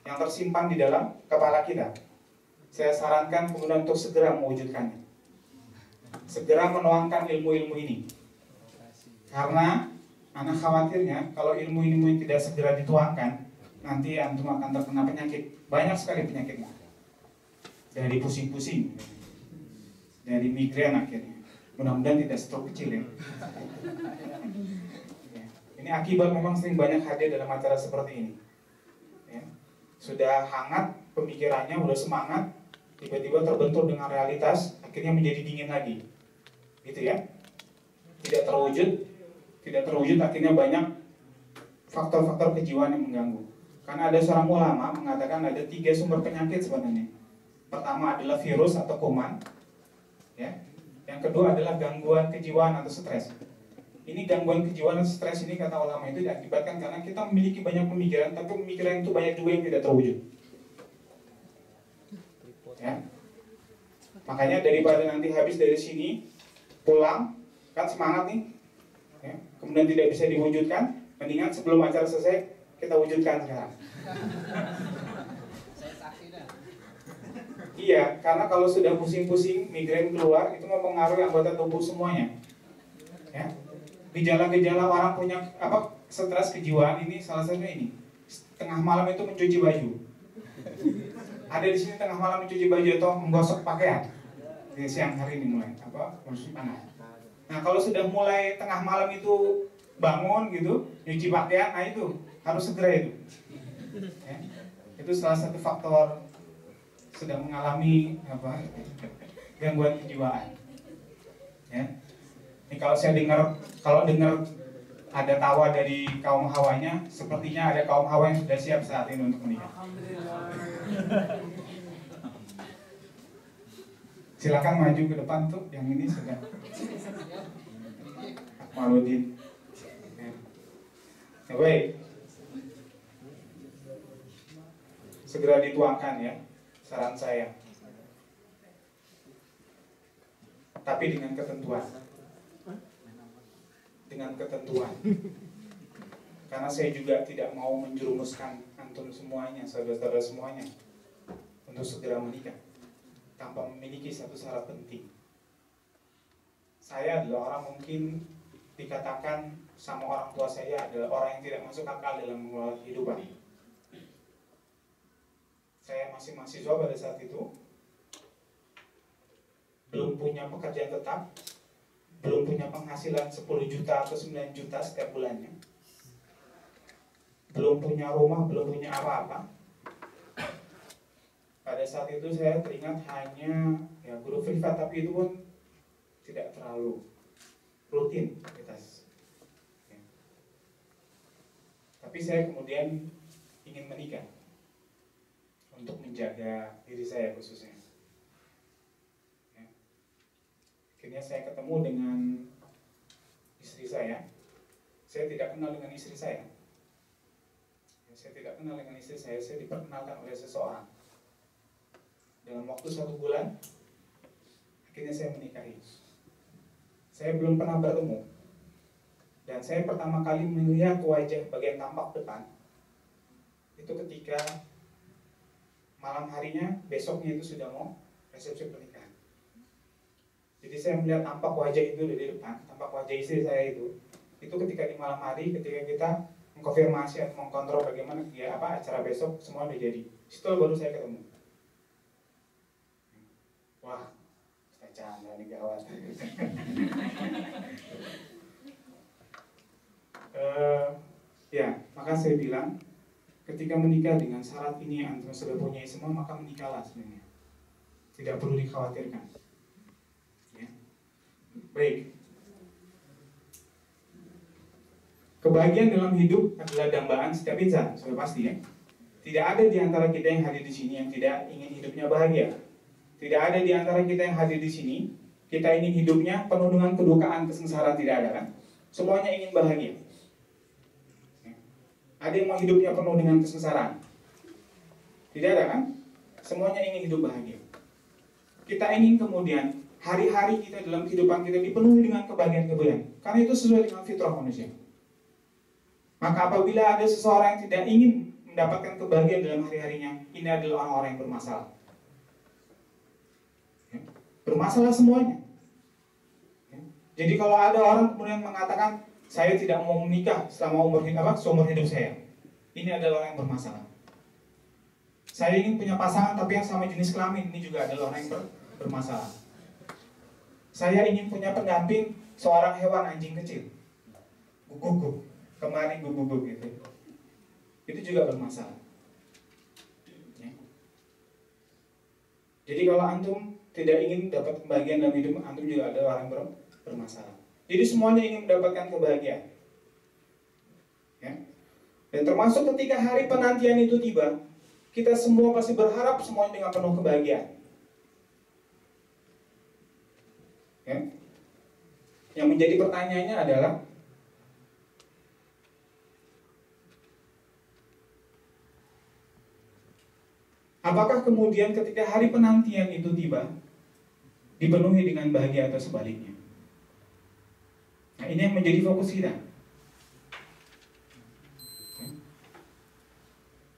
yang tersimpan di dalam kepala kita. Saya sarankan kemudian untuk segera mewujudkannya, segera menuangkan ilmu-ilmu ini. Karena anak khawatirnya kalau ilmu-ilmu ini tidak segera dituangkan, nanti antum akan terkena penyakit. Banyak sekali penyakitnya. Dari pusing-pusing, dari migrain akhirnya. Mudah-mudahan tidak stroke kecil ya. Ini akibat memang sering banyak hadir dalam acara seperti ini. Ya. Sudah hangat pemikirannya, sudah semangat, tiba-tiba terbentur dengan realitas, akhirnya menjadi dingin lagi. Gitu ya. Tidak terwujud, akhirnya banyak faktor-faktor kejiwaan yang mengganggu. Karena ada seorang ulama mengatakan ada 3 sumber penyakit sebenarnya. Pertama adalah virus atau kuman, ya. Yang kedua adalah gangguan kejiwaan atau stres. Ini gangguan kejiwaan atau stres ini kata ulama itu diakibatkan karena kita memiliki banyak pemikiran, tapi pemikiran itu banyak juga yang tidak terwujud. Ya. Makanya daripada nanti habis dari sini pulang kan semangat nih, ya. Kemudian tidak bisa diwujudkan, mendingan sebelum acara selesai kita wujudkan sekarang. Iya, karena kalau sudah pusing-pusing, migrain keluar, itu mempengaruhi anggota tubuh semuanya. Ya. Gejala-gejala orang punya stres kejiwaan ini salah satunya ini. Tengah malam itu mencuci baju. Ada di sini tengah malam mencuci baju atau menggosok pakaian. Di siang hari ini mulai musim panas. Nah, kalau sudah mulai tengah malam itu bangun gitu, nyuci pakaian, nah itu harus segera itu. Ya. Itu salah satu faktor sedang mengalami gangguan kejiwaan. Ya. Ini kalau dengar ada tawa dari kaum hawanya, sepertinya ada kaum hawa yang sudah siap saat ini untuk menikah. Silakan maju ke depan tuh, yang ini sudah. Maludin. Ya, baik. Segera dituangkan ya. Saran saya, tapi dengan ketentuan, karena saya juga tidak mau menjerumuskan antum semuanya, saudara-saudara semuanya, untuk segera menikah tanpa memiliki satu syarat penting. Saya adalah orang mungkin dikatakan sama orang tua saya adalah orang yang tidak masuk akal dalam mengelola kehidupan. Saya masih mahasiswa pada saat itu, belum punya pekerjaan tetap, belum punya penghasilan 10 juta atau 9 juta setiap bulannya, belum punya rumah, belum punya apa-apa. Pada saat itu saya teringat hanya guru privat, tapi itu pun tidak terlalu rutin aktivitas. Tapi saya kemudian ingin menikah untuk menjaga diri saya khususnya. Ya. Akhirnya saya ketemu dengan istri saya. Saya tidak kenal dengan istri saya. Saya tidak kenal dengan istri saya diperkenalkan oleh seseorang. Dalam waktu 1 bulan, akhirnya saya menikahi. Saya belum pernah bertemu. Dan saya pertama kali melihat wajah bagian tampak depan, itu ketika malam harinya, besoknya itu sudah mau resepsi pernikahan. Jadi saya melihat tampak wajah itu dari depan, tampak wajah istri saya itu ketika di malam hari, ketika kita mengkonfirmasi atau mengkontrol bagaimana acara besok, semua udah jadi. Setelah baru saya ketemu. Wah, Ustaz Chandra nih gawat. Maka saya bilang, ketika menikah dengan syarat ini antum sudah punya semua, maka menikahlah sebenarnya. Tidak perlu dikhawatirkan. Ya. Baik. Kebahagiaan dalam hidup adalah dambaan setiap insan, sudah pasti ya. Tidak ada di antara kita yang hadir di sini yang tidak ingin hidupnya bahagia. Tidak ada di antara kita yang hadir di sini kita ingin hidupnya penuh dengan kedukaan, kesengsaraan, tidak ada kan? Semuanya ingin bahagia. Ada yang mau hidupnya penuh dengan kesengsaraan? Tidak ada kan? Semuanya ingin hidup bahagia. Kita ingin kemudian hari-hari kita dalam kehidupan kita dipenuhi dengan kebahagiaan-kebahagiaan. Karena itu sesuai dengan fitrah manusia. Maka apabila ada seseorang yang tidak ingin mendapatkan kebahagiaan dalam hari-harinya, ini adalah orang-orang yang bermasalah. Ya. Bermasalah semuanya. Ya. Jadi kalau ada orang kemudian mengatakan, saya tidak mau menikah selama seumur hidup saya, ini adalah orang yang bermasalah. Saya ingin punya pasangan tapi yang sama jenis kelamin, ini juga adalah orang yang bermasalah. Saya ingin punya pendamping seorang hewan anjing kecil, guguk, kemarin guguk gitu. Itu juga bermasalah. Ya. Jadi kalau antum tidak ingin dapat kebahagiaan dalam hidup, antum juga ada orang bermasalah. Jadi semuanya ingin mendapatkan kebahagiaan. Ya. Dan termasuk ketika hari penantian itu tiba, kita semua pasti berharap semuanya dengan penuh kebahagiaan. Ya. Yang menjadi pertanyaannya adalah, apakah kemudian ketika hari penantian itu tiba, dipenuhi dengan bahagia atau sebaliknya? Nah, ini yang menjadi fokus kita.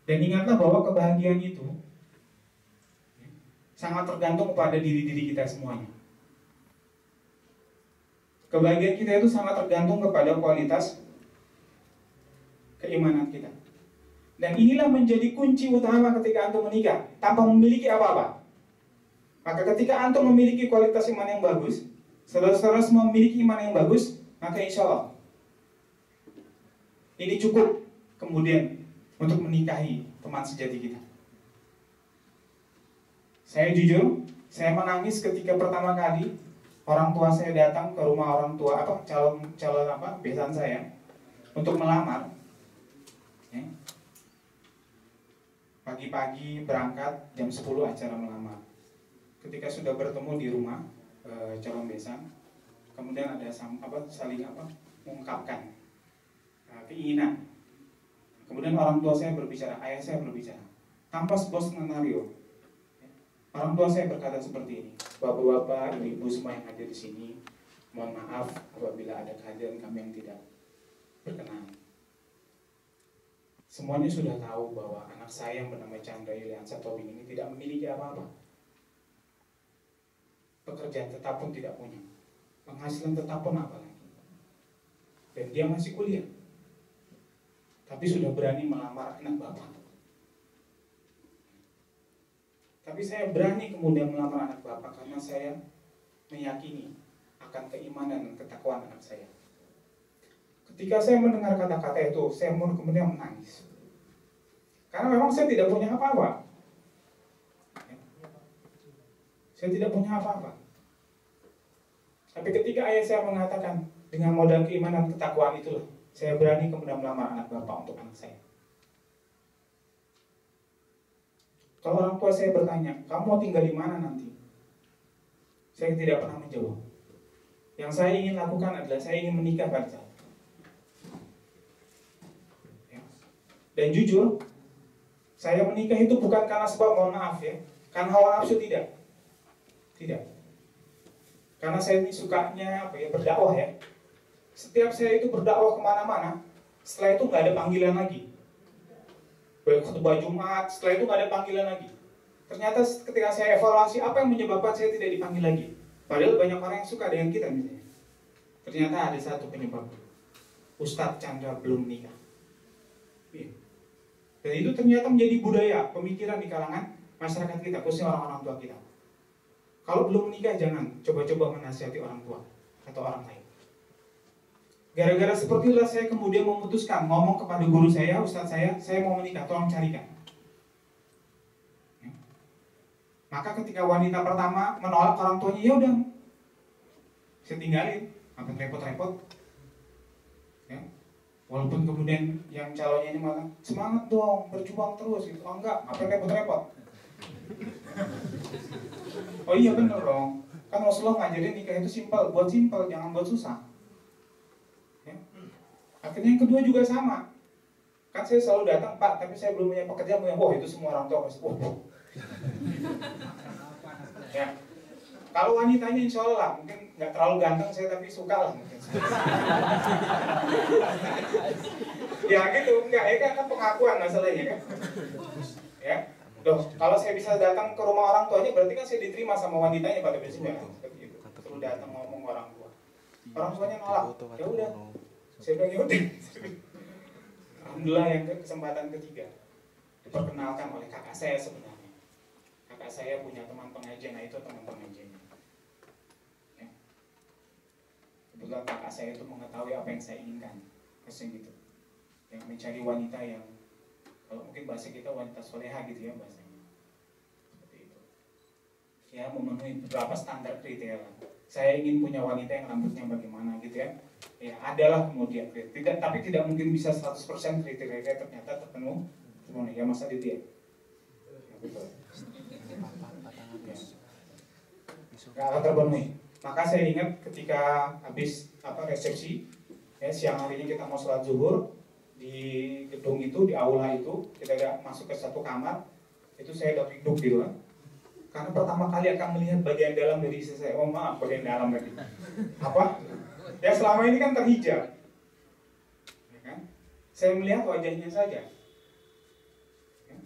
Dan ingatlah bahwa kebahagiaan itu sangat tergantung kepada diri-diri kita semuanya. Kebahagiaan kita itu sangat tergantung kepada kualitas keimanan kita. Dan inilah menjadi kunci utama ketika antum menikah, tanpa memiliki apa-apa. Maka ketika antum memiliki kualitas iman yang bagus, saudara-saudara semua memiliki iman yang bagus, maka insya Allah ini cukup kemudian untuk menikahi teman sejati kita. Saya jujur, saya menangis ketika pertama kali orang tua saya datang ke rumah orang tua calon besan saya untuk melamar. Ya. Pagi-pagi berangkat, jam 10 acara melamar. Ketika sudah bertemu di rumah calon besan, kemudian ada saling mengungkapkan keinginan. Kemudian orang tua saya berbicara, ayah saya berbicara, tanpa sebuah skenario. Orang tua saya berkata seperti ini, bapak-bapak, ibu-ibu semua yang hadir di sini, mohon maaf apabila ada kehadiran kami yang tidak berkenan. Semuanya sudah tahu bahwa anak saya yang bernama Chandra Yuliansa Tobing ini tidak memiliki apa-apa. Pekerjaan tetap pun tidak punya, penghasilan tetap pun apalagi. Dan dia masih kuliah, tapi sudah berani melamar anak bapak. Tapi saya berani kemudian melamar anak bapak karena saya meyakini akan keimanan dan ketakwaan anak saya. Ketika saya mendengar kata-kata itu, saya kemudian menangis. Karena memang saya tidak punya apa-apa. Saya tidak punya apa-apa. Tapi ketika ayah saya mengatakan, dengan modal keimanan dan ketakwaan itulah, saya berani kemudian melamar anak bapak untuk anak saya. Kalau orang tua saya bertanya, kamu mau tinggal di mana nanti? Saya tidak pernah menjawab. Yang saya ingin lakukan adalah saya ingin menikah pada saat. Ya. Dan jujur, saya menikah itu bukan karena sebab mohon maaf ya, karena hawa nafsu tidak. Tidak. Karena saya sukanya berdakwah ya. Setiap saya itu berdakwah kemana-mana, setelah itu nggak ada panggilan lagi. Baik khutbah Jumat, setelah itu nggak ada panggilan lagi. Ternyata ketika saya evaluasi, apa yang menyebabkan saya tidak dipanggil lagi? Padahal banyak orang yang suka dengan kita misalnya. Ternyata ada satu penyebab. Ustadz Chandra belum menikah. Ya. Dan itu ternyata menjadi budaya, pemikiran di kalangan masyarakat kita, khususnya orang-orang tua kita. Kalau belum menikah jangan coba-coba menasihati orang tua atau orang lain. Gara-gara seperti itulah saya kemudian memutuskan ngomong kepada guru saya, ustadz saya mau menikah, tolong carikan. Ya. Maka ketika wanita pertama menolak orang tuanya, ya udah, saya tinggalin, ngapain repot-repot. Ya. Walaupun kemudian yang calonnya ini malah semangat dong, berjuang terus gitu. Oh enggak, ngapain repot-repot. Oh iya bener dong, kan Rasulullah ngajarin nikah itu simpel, buat simpel, jangan buat susah. Ya. Akhirnya yang kedua juga sama. Kan saya selalu datang, Pak, tapi saya belum punya pekerjaan. Wah itu semua orang tua pasti. Ya. Kalau wanitanya insya Allah lah, mungkin nggak terlalu ganteng saya tapi suka lah mungkin. Ya gitu, enggak ya kan pengakuan masalahnya kan. Ya, loh kalau saya bisa datang ke rumah orang tuanya berarti kan saya diterima sama wanitanya pada prinsipnya seperti itu. Suruh datang ngomong ke orang tua. Orang tuanya nolak. Ya udah. Saya bilang ya udah. Alhamdulillah yang kesempatan ketiga diperkenalkan oleh kakak saya sebenarnya. Kakak saya punya teman pengajian, nah itu teman pengajiannya. Ya. Kebetulan kakak saya itu mengetahui apa yang saya inginkan, kesini gitu. Yang mencari wanita yang, kalau mungkin bahasa kita wanita soleha gitu ya bahasanya. Seperti itu. Ya memenuhi beberapa standar kriteria. Saya ingin punya wanita yang rambutnya bagaimana gitu ya. Ya adalah kemudian tidak, tapi tidak mungkin bisa 100% kriteria ternyata terpenuhi. Ya masa itu ya. Ya betul. Ya. Gak terpenuhi. Maka saya ingat ketika habis resepsi, ya, siang harinya kita mau sholat zuhur di gedung itu, di aula itu, kita gak masuk ke satu kamar, itu saya udah duduk di luar. Karena pertama kali akan melihat bagian dalam dari istri saya. Oh maaf, bagian dalam tadi. Apa? Ya selama ini kan terhijab. Ya kan? Saya melihat wajahnya saja. Ya.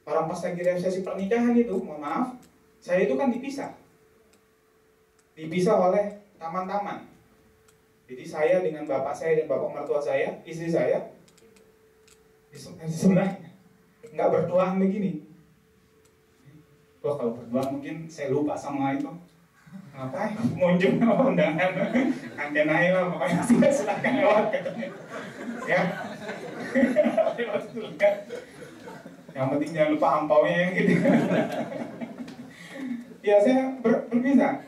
Orang pas lagi resepsi pernikahan itu, mohon maaf, saya itu kan dipisah. Dipisah oleh taman-taman. Jadi saya dengan bapak saya dan bapak mertua saya, istri saya, di sebelahnya. Nggak berduaan begini. Wah kalau berdua mungkin saya lupa sama itu. Ngapain? Munjuk undangan. Kangen aja lah pokoknya silakan lewat katanya. Ya. Lewat dulu kan. Yang penting jangan lupa ampaunya gitu. Ya saya berpisah.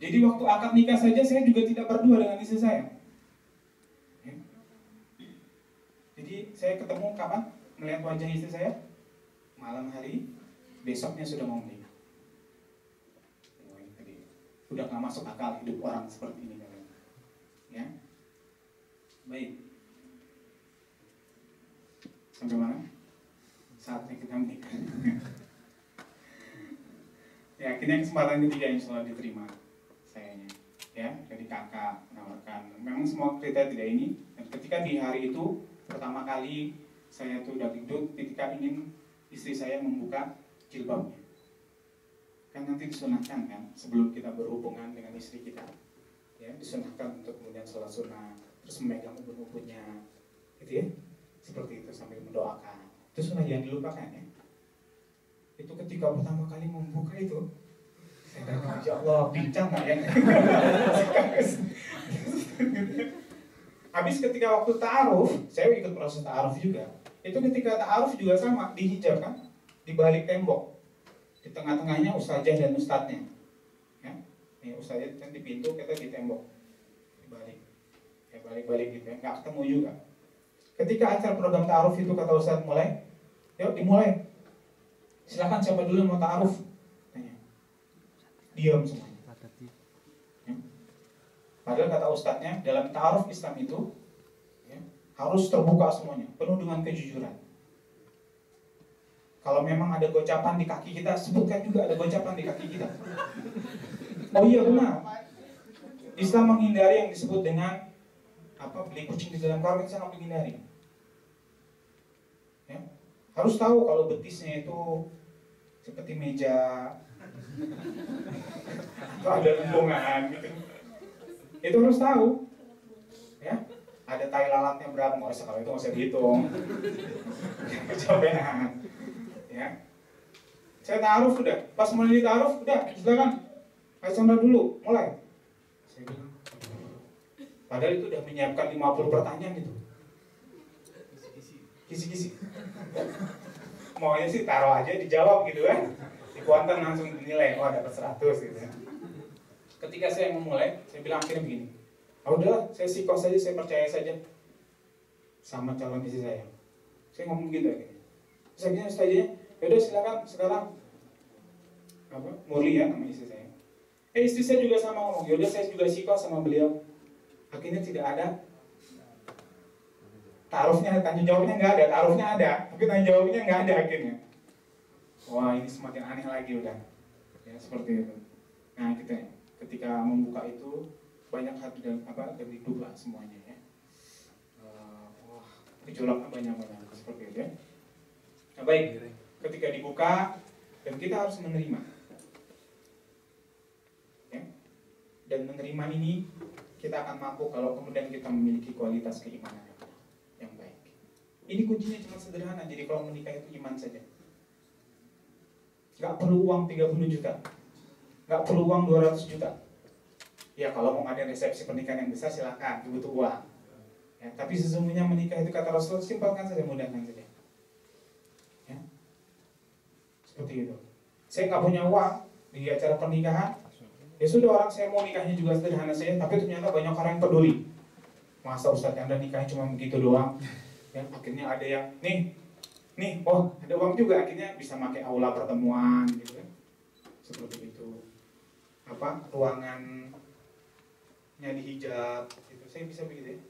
Jadi waktu akad nikah saja saya juga tidak berdua dengan istri saya. Ya. Jadi saya ketemu kapan? Melihat wajah istri saya malam hari. Besoknya sudah mau menikah. Udah nggak masuk akal hidup orang seperti ini kan? Ya, baik. Sampai mana? Saatnya kita menikah. Ya, akhirnya kesempatan ketiga insya Allah diterima sayanya. Ya, jadi kakak menawarkan. Memang semua kriteria tidak ini. Dan ketika di hari itu pertama kali saya tuh udah duduk, ketika ingin istri saya membuka jilbabnya. Kan nanti disunahkan kan sebelum kita berhubungan dengan istri kita, ya disunahkan untuk kemudian sholat sunnah, terus memegang ubun-ubunnya, gitu ya, seperti itu sambil mendoakan. Itu sunnah yang dilupakan ya. Itu ketika pertama kali membuka itu, saya kata ya Allah bincang nggak ya? Habis ketika waktu ta'aruf, saya ikut proses ta'aruf juga. Itu ketika ta'aruf juga sama, dihijab kan, di balik tembok. Di tengah-tengahnya ustazah dan ustadznya. Ya, ini ustazah kan di pintu, kita di tembok. Dibalik. Ya balik-balik gitu ya, nggak ketemu juga. Ketika acara program ta'aruf itu kata ustadz mulai, yuk dimulai. Silakan siapa dulu yang mau ta'aruf? Tanya. Diam semuanya. Ya. Padahal kata ustadznya, dalam ta'aruf Islam itu ya, harus terbuka semuanya, penuh dengan kejujuran. Kalau memang ada gocapan di kaki kita, sebutkan juga ada gocapan di kaki kita. Oh iya benar. Islam menghindari yang disebut dengan beli kucing di dalam karung, sangat menghindari. Ya. Harus tahu kalau betisnya itu seperti meja, atau ada lembungan gitu. Itu harus tahu. Ya. Ada tai lalatnya berapa? Nggak usah, kalau itu nggak usah dihitung. Kecobean. Ya, saya ta'aruf udah, pas mulai ta'aruf udah, silakan Pak Chandra dulu, mulai. Saya bilang, padahal itu udah menyiapkan 50 pertanyaan gitu. Kisi-kisi. Maunya sih taruh aja, dijawab gitu kan. Di kuantan langsung dinilai, oh dapat 100 gitu ya. Ketika saya memulai, saya bilang akhirnya begini. Oh udahlah, saya sikos saja, saya percaya saja sama calon istri saya. Saya ngomong gitu akhirnya. Saya bilang saja, yaudah silakan sekarang Murli ya nama istri saya. Istri saya juga sama ngomong, yaudah saya juga sikos sama beliau. Akhirnya tidak ada taruhnya, tanya jawabnya nggak ada, taruhnya ada, tapi tanya jawabnya nggak ada akhirnya. Wah ini semakin aneh lagi udah, ya seperti itu. Nah kita ketika membuka itu banyak hal dan dari hidup lah semuanya ya. gejolaknya banyak seperti itu ya. Nah baik, ketika dibuka dan kita harus menerima ya. Dan menerima ini kita akan mampu kalau kemudian kita memiliki kualitas keimanan yang baik. Ini kuncinya cuma sederhana. Jadi kalau menikah itu iman saja. Gak perlu uang 30 juta, gak perlu uang 200 juta. Ya kalau mau ngadain resepsi pernikahan yang besar silakan, butuh uang ya, tapi sesungguhnya menikah itu kata Rasul simpelkan saja, mudahkan saja ya. Seperti itu. Saya gak punya uang di acara pernikahan, ya sudah, orang saya mau nikahnya juga sederhana saja, tapi ternyata banyak orang yang peduli. Masa Ustadz Anda nikahnya cuma begitu doang ya, akhirnya ada yang nih, oh ada uang juga, akhirnya bisa pakai aula pertemuan gitu kan, seperti itu. Ruangannya dihijab gitu, saya bisa begitu ya.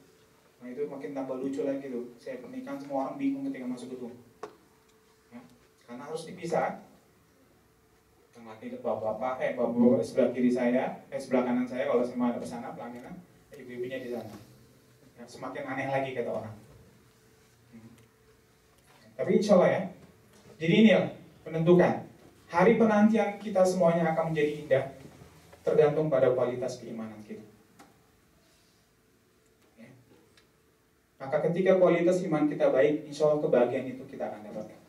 Nah itu makin tambah lucu lagi tuh. Saya pernikahan semua orang bingung ketika masuk gedung ya, karena harus dipisah. Yang laki bapak-bapak sebelah kiri saya, sebelah kanan saya kalau saya mau ke sana pelangganan, ibu-ibunya di sana ya, semakin aneh lagi kata orang. Tapi insya Allah ya. Jadi ini ya menentukan hari penantian kita semuanya akan menjadi indah, tergantung pada kualitas keimanan kita ya. Maka ketika kualitas iman kita baik, insya Allah kebahagiaan itu kita akan dapatkan.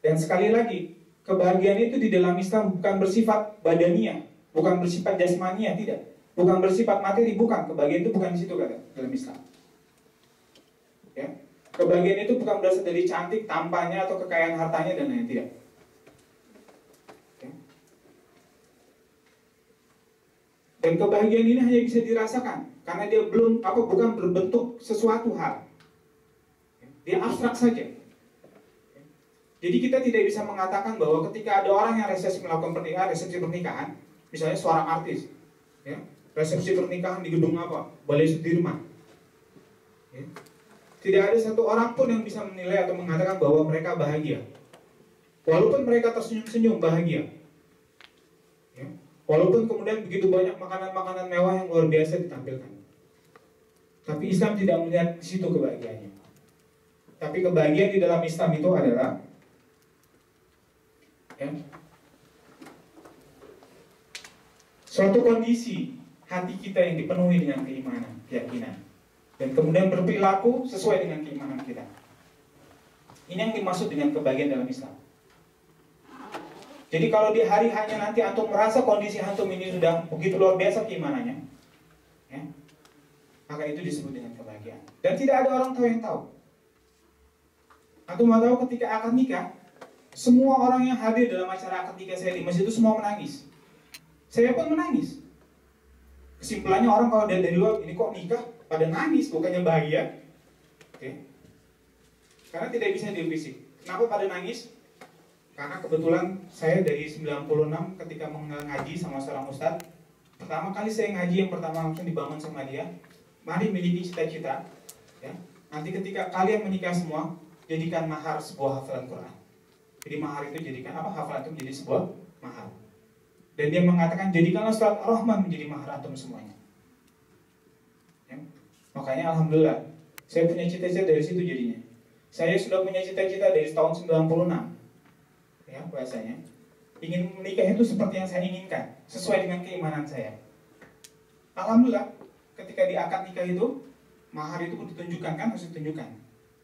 Dan sekali lagi, kebahagiaan itu di dalam Islam bukan bersifat badaniah, bukan bersifat jasmaniah, tidak. Bukan bersifat materi, bukan. Kebahagiaan itu bukan di situ kata dalam Islam ya. Kebahagiaan itu bukan berasal dari cantik, tampangnya, atau kekayaan hartanya, dan lain-lain, tidak. Ya. Dan kebahagiaan ini hanya bisa dirasakan karena dia bukan berbentuk sesuatu hal. Dia abstrak saja. Jadi kita tidak bisa mengatakan bahwa ketika ada orang yang melakukan resepsi pernikahan, misalnya seorang artis, ya, resepsi pernikahan di gedung Balai Sudirman. Ya. Tidak ada satu orang pun yang bisa menilai atau mengatakan bahwa mereka bahagia. Walaupun mereka tersenyum-senyum bahagia. Ya. Walaupun kemudian begitu banyak makanan-makanan mewah yang luar biasa ditampilkan. Tapi Islam tidak melihat di situ kebahagiaannya. Tapi kebahagiaan di dalam Islam itu adalah ya, suatu kondisi hati kita yang dipenuhi dengan keimanan, keyakinan, dan kemudian berperilaku sesuai dengan keimanan kita. Ini yang dimaksud dengan kebahagiaan dalam Islam. Jadi kalau di hari hanya nanti antum merasa kondisi antum ini sudah begitu luar biasa keimanannya, ya, maka itu disebut dengan kebahagiaan. Dan tidak ada orang tahu yang tahu. Antum mau tahu ketika akad nikah, semua orang yang hadir dalam acara akad nikah saya di masjid itu semua menangis. Saya pun menangis. Kesimpulannya orang kalau dari luar, ini kok nikah pada nangis, bukannya bahagia. Oke. Karena tidak bisa direvisi. Kenapa pada nangis? Karena kebetulan saya dari 96 ketika mengenal ngaji sama seorang ustadz, pertama kali saya ngaji yang pertama langsung dibangun sama dia, mari miliki cita-cita ya. Nanti ketika kalian menikah semua, jadikan mahar sebuah hafalan Quran. Jadi mahar itu jadikan hafalan itu menjadi sebuah mahar. Dan dia mengatakan jadikanlah surat Ar-Rahman menjadi mahar antum semuanya. Ya. Makanya alhamdulillah saya punya cita-cita dari situ jadinya. Saya sudah punya cita-cita dari tahun 96. Ya, bahasanya ingin menikah itu seperti yang saya inginkan, sesuai dengan keimanan saya. Alhamdulillah ketika di akad nikah itu mahar itu pun ditunjukkan, kan harus ditunjukkan.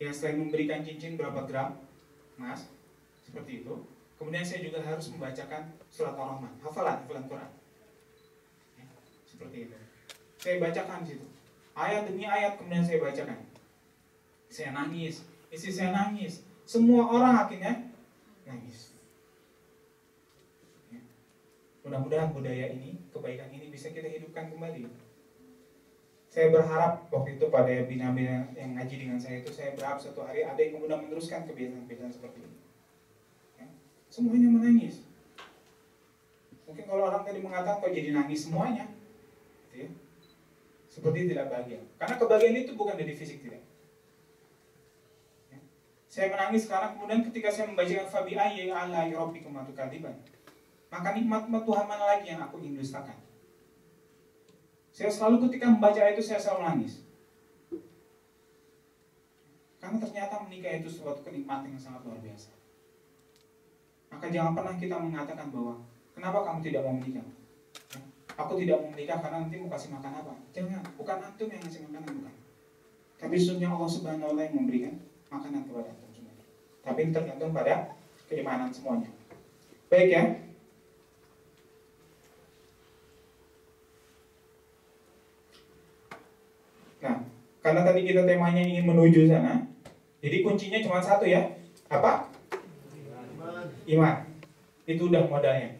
Ya, selain memberikan cincin berapa gram emas seperti itu, kemudian saya juga harus membacakan surat Ar-Rahman, hafalan Quran. Ya, seperti itu. Saya bacakan di situ. Ayat demi ayat kemudian saya bacakan. Saya nangis, istri saya nangis, semua orang akhirnya nangis. Ya. Mudah-mudahan budaya ini, kebaikan ini bisa kita hidupkan kembali. Saya berharap waktu itu pada bina-bina yang ngaji dengan saya itu, saya berharap suatu hari ada yang kemudian meneruskan kebiasaan-kebiasaan seperti ini. Ya. Semuanya menangis. Mungkin kalau orang tadi mengatakan kok jadi nangis semuanya, gitu ya. Seperti tidak bahagia. Karena kebahagiaan itu bukan dari fisik, tidak. Saya menangis sekarang, kemudian ketika saya membacakan Fabi ayyi ala rabbikum tukadziban, maka nikmat Tuhan mana lagi yang aku ingin dustakan. Saya selalu ketika membaca itu saya selalu menangis. Karena ternyata menikah itu suatu kenikmatan yang sangat luar biasa. Maka jangan pernah kita mengatakan bahwa kenapa kamu tidak mau menikah? Ya, aku tidak mau menikah karena nanti mau kasih makan apa? Jangan, bukan antum yang ngasih makanan, bukan. Tapi sesungguhnya Allah Subhanahu wa Ta'ala yang memberikan makanan kepada antum semua. Tapi ini tergantung pada keimanan semuanya. Baik ya. Nah, karena tadi kita temanya ingin menuju sana, jadi kuncinya cuma satu ya. Apa? Iman. Itu udah modalnya.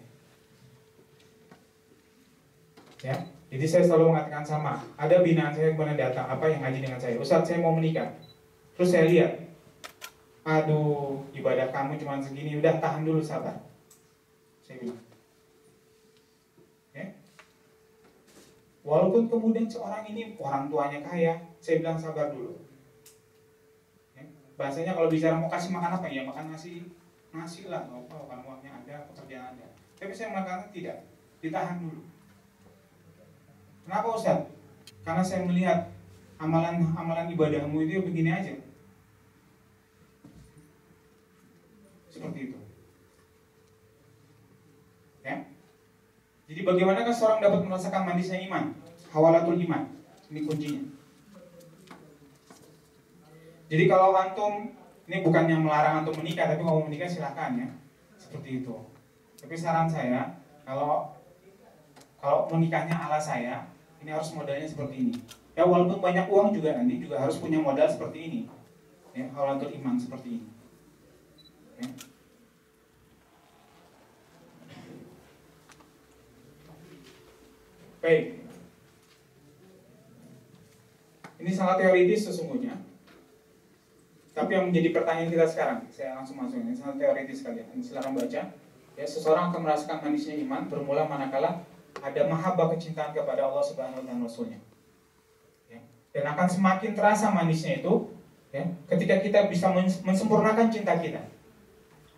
Ya. Jadi saya selalu mengatakan sama. Ada binaan saya kemudian datang, apa yang ngaji dengan saya? Ustaz, saya mau menikah. Terus saya lihat, aduh, ibadah kamu cuma segini, udah tahan dulu, sabar. Saya bilang. Ya. Walaupun kemudian seorang ini orang tuanya kaya, saya bilang sabar dulu. Ya. Bahasanya kalau bicara mau kasih makan apa ya, makan nasi lah, nggak apa, kalau uangnya ada, pekerjaan ada. Tapi saya mengatakan tidak, ditahan dulu. Kenapa Ustaz? Karena saya melihat amalan ibadahmu itu begini aja. Seperti itu. Ya. Jadi bagaimanakah seorang dapat merasakan manisnya iman? Hawalatul iman. Ini kuncinya. Jadi kalau antum, ini bukan yang melarang antum menikah, tapi kalau mau menikah silakan ya. Seperti itu. Tapi saran saya, kalau menikahnya ala saya, ini harus modalnya seperti ini. Ya walaupun banyak uang juga nanti juga harus punya modal seperti ini. Ya, hawalatul iman seperti ini. Ya. Baik. Ini sangat teoritis sesungguhnya. Tapi yang menjadi pertanyaan kita sekarang, saya langsung masuk ini sangat teoritis sekali. Silakan baca. Ya, seseorang akan merasakan manisnya iman bermula manakala ada mahabbah kecintaan kepada Allah Subhanahu wa Ta'ala dan Rasulnya. Ya. Dan akan semakin terasa manisnya itu ya, ketika kita bisa mensempurnakan cinta kita.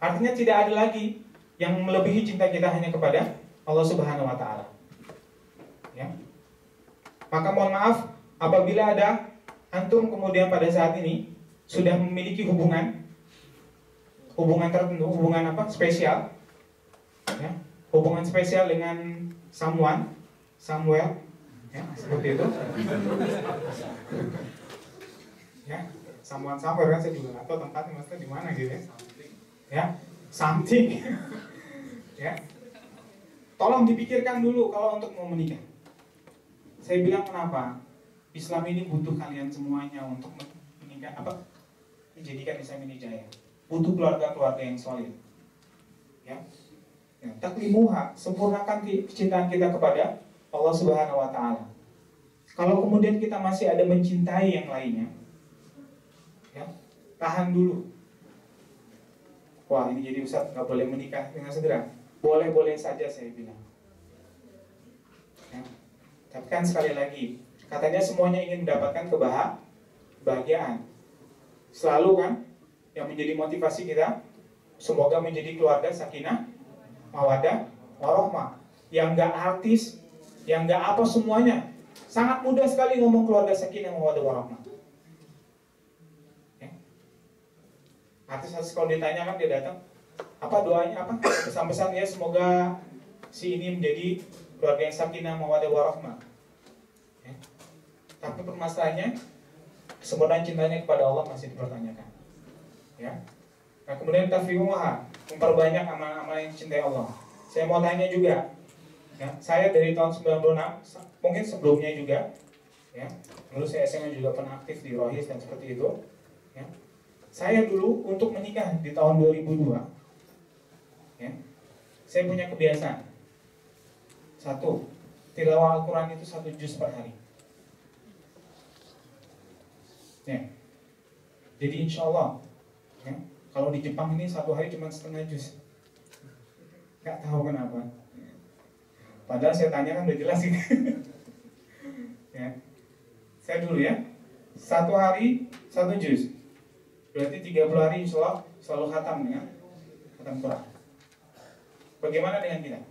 Artinya tidak ada lagi yang melebihi cinta kita hanya kepada Allah Subhanahu wa Ta'ala. Ya. Maka mohon maaf apabila ada antum kemudian pada saat ini sudah memiliki hubungan tertentu, hubungan apa? Spesial. Ya. Hubungan spesial dengan Samuel, ya, seperti itu. Ya, Samuel kan saya juga nggak tahu tempatnya maksudnya di mana gitu ya. Ya, something. Ya. Tolong dipikirkan dulu kalau untuk mau menikah. Saya bilang kenapa? Islam ini butuh kalian semuanya untuk menikah apa? Menjadikan Islam ini jaya. Butuh keluarga-keluarga yang solid. Ya. Ya, taklimuha, sempurnakan kecintaan kita kepada Allah Subhanahu wa Ta'ala. Kalau kemudian kita masih ada mencintai yang lainnya, ya, tahan dulu. Wah, ini jadi Ustaz nggak boleh menikah dengan segera. Boleh-boleh saja saya bilang. Ya. Tapi kan sekali lagi, katanya semuanya ingin mendapatkan kebahagiaan. Selalu kan yang menjadi motivasi kita, semoga menjadi keluarga sakinah, mawaddah, warahmah. Yang nggak artis, yang nggak apa semuanya. Sangat mudah sekali ngomong keluarga sakinah, mawaddah, warahmah. Ya. Artis kalau ditanya kan dia datang, apa doanya apa? Pesan-pesan ya semoga si ini menjadi keluarga yang sakinah, mawaddah, warahmah. Ya. Tapi permasalahannya kesempurnaan cintanya kepada Allah masih dipertanyakan. Ya. Nah kemudian tafrimuha, memperbanyak amal-amal yang dicintai Allah. Saya mau tanya juga, ya, saya dari tahun 96, mungkin sebelumnya juga, ya, dulu saya SMA juga pernah aktif di Rohis dan seperti itu. Ya. Saya dulu untuk menikah di tahun 2002, ya, saya punya kebiasaan. Satu, tilawah Al-Quran itu 1 juz per hari. Ya. Jadi insya Allah, ya, kalau di Jepang ini 1 hari cuma setengah juz. Gak tahu kenapa. Padahal saya tanya kan udah jelas ini. Ya. Saya dulu ya, 1 hari 1 juz. Berarti 30 hari insya Allah selalu khatam dengan khatam Quran. Bagaimana dengan kita?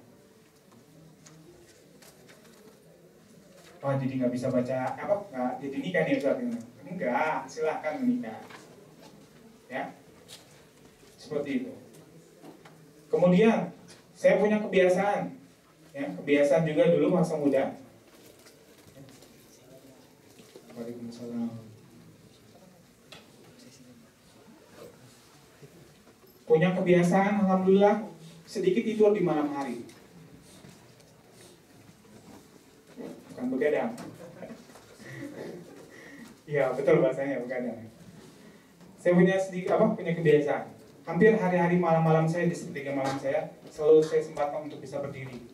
Oh jadi nggak bisa baca apa? Nggak jadi nikah nih Ustaz? Enggak, silahkan menikah. Ya, seperti itu. Kemudian saya punya kebiasaan, ya, kebiasaan juga dulu masa muda. Waalaikumsalam. Punya kebiasaan, alhamdulillah, sedikit tidur di malam hari. Bukan begadang. Iya, betul bahasanya, begadang. Saya punya punya kebiasaan. Hampir hari-hari malam-malam saya, di sepertiga malam saya, selalu saya sempatkan untuk bisa berdiri,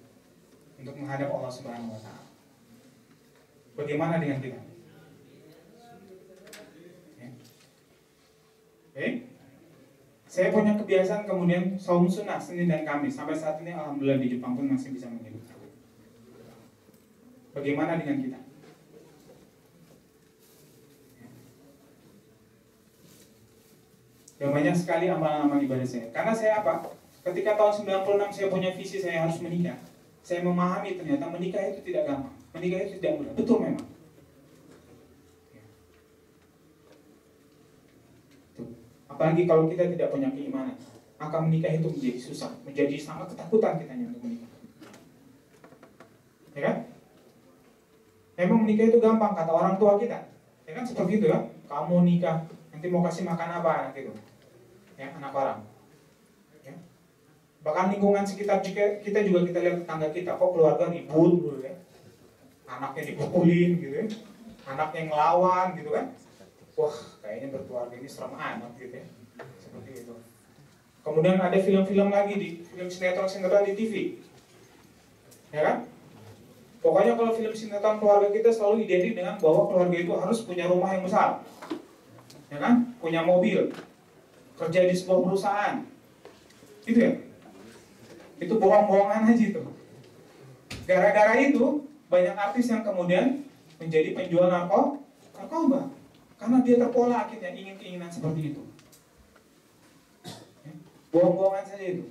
untuk menghadap Allah Subhanahu wa Ta'ala. Bagaimana dengan kita? Ya. Oke. Saya punya kebiasaan kemudian saum sunnah Senin dan Kamis. Sampai saat ini alhamdulillah di Jepang pun masih bisa menghidup. Bagaimana dengan kita? Dan banyak sekali amalan-amalan ibadah saya. Karena saya apa? Ketika tahun 96 saya punya visi saya harus menikah. Saya memahami ternyata menikah itu tidak gampang. Menikah itu tidak mudah. Betul memang. Apalagi kalau kita tidak punya keimanan, maka menikah itu menjadi susah, menjadi sangat ketakutan kita untuk menikah. Ya kan? Memang menikah itu gampang kata orang tua kita. Ya kan seperti itu ya. Kamu nikah, nanti mau kasih makan apa anak itu? Ya, anak orang. Ya. Bahkan lingkungan sekitar kita juga kita lihat tetangga kita, kok keluarga ribut dulu ya. Anaknya dipukulin gitu ya. Anaknya ngelawan gitu kan. Wah, kayaknya berkeluarga ini serem amat gitu ya. Seperti itu. Kemudian ada film-film lagi di film sinetron-sinetron di TV. Ya kan? Pokoknya kalau film sinetron keluarga kita selalu identik dengan bahwa keluarga itu harus punya rumah yang besar. Ya kan? Punya mobil. Kerja di sebuah perusahaan. Itu ya. Itu bohong-bohongan aja itu. Gara-gara itu banyak artis yang kemudian menjadi penjual narkoba. Karena dia terpola akhirnya ingin keinginan seperti itu. Bohong-bohongan saja itu.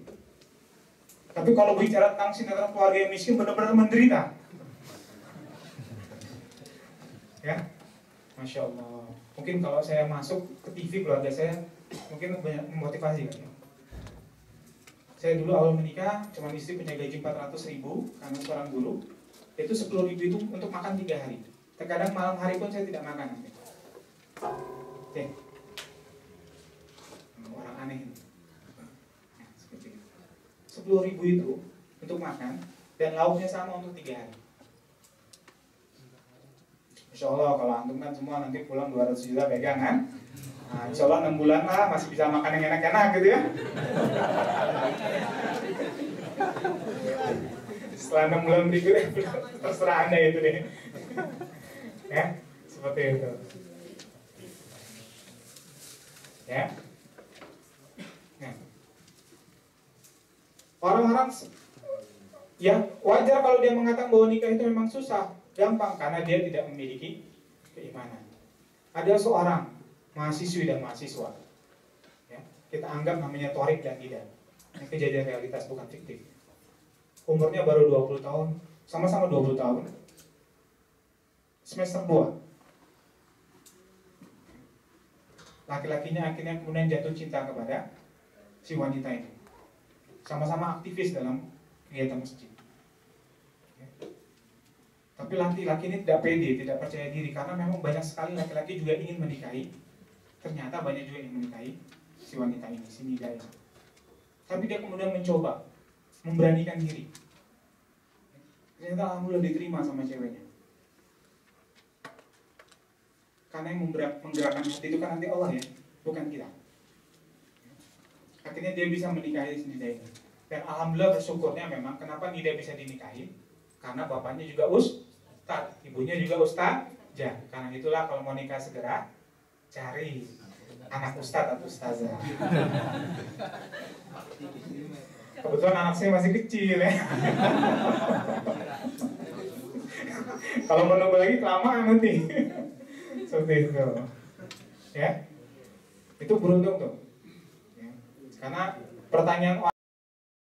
Tapi kalau bicara tentang sinetron keluarga yang miskin benar-benar menderita. Ya, Masya Allah. Mungkin kalau saya masuk ke TV keluarga saya, mungkin banyak memotivasi kan. Saya dulu awal menikah, cuma istri punya gaji 400.000 karena seorang guru. Itu 10.000 itu untuk makan 3 hari. Terkadang malam hari pun saya tidak makan. Oke. Orang aneh ini. Nah, seperti itu. 10.000 itu untuk makan dan lauknya sama untuk 3 hari. Insya Allah kalau antum kan semua nanti pulang 200 juta pegangan. Nah, insya Allah 6 bulan lah masih bisa makan yang enak-enak gitu ya. Setelah 6 bulan berikutnya terserah Anda itu deh. Ya, seperti itu. Ya. Nah. Orang-orang ya wajar kalau dia mengatakan bahwa nikah itu memang susah, gampang karena dia tidak memiliki keimanan. Ada seorang mahasiswi dan mahasiswa, ya, kita anggap namanya Torik dan Ida. Ini kejadian realitas bukan fiktif. Umurnya baru 20 tahun, sama-sama 20 tahun. Semester 2. Laki-lakinya akhirnya kemudian jatuh cinta kepada si wanita ini. Sama-sama aktivis dalam kegiatan masjid. Ya. Tapi laki-laki ini tidak pede, tidak percaya diri karena memang banyak sekali laki-laki juga ingin menikahi. Ternyata banyak juga yang menikahi si wanita ini, si Nida ini. Tapi dia kemudian mencoba memberanikan diri. Ternyata alhamdulillah diterima sama ceweknya. Karena yang menggerakkan hati itu kan nanti Allah ya, bukan kita. Akhirnya dia bisa menikahi si Nida ini. Dan alhamdulillah bersyukurnya memang kenapa Nida bisa dinikahi? Karena bapaknya juga ustaz, ibunya juga ustazah. Karena itulah kalau mau nikah segera cari anak ustaz atau ustazah. Kebetulan anak saya masih kecil ya. Kalau menunggu lagi kelamaan nanti. Seperti itu. Ya. Itu beruntung tuh. Ya. Karena pertanyaan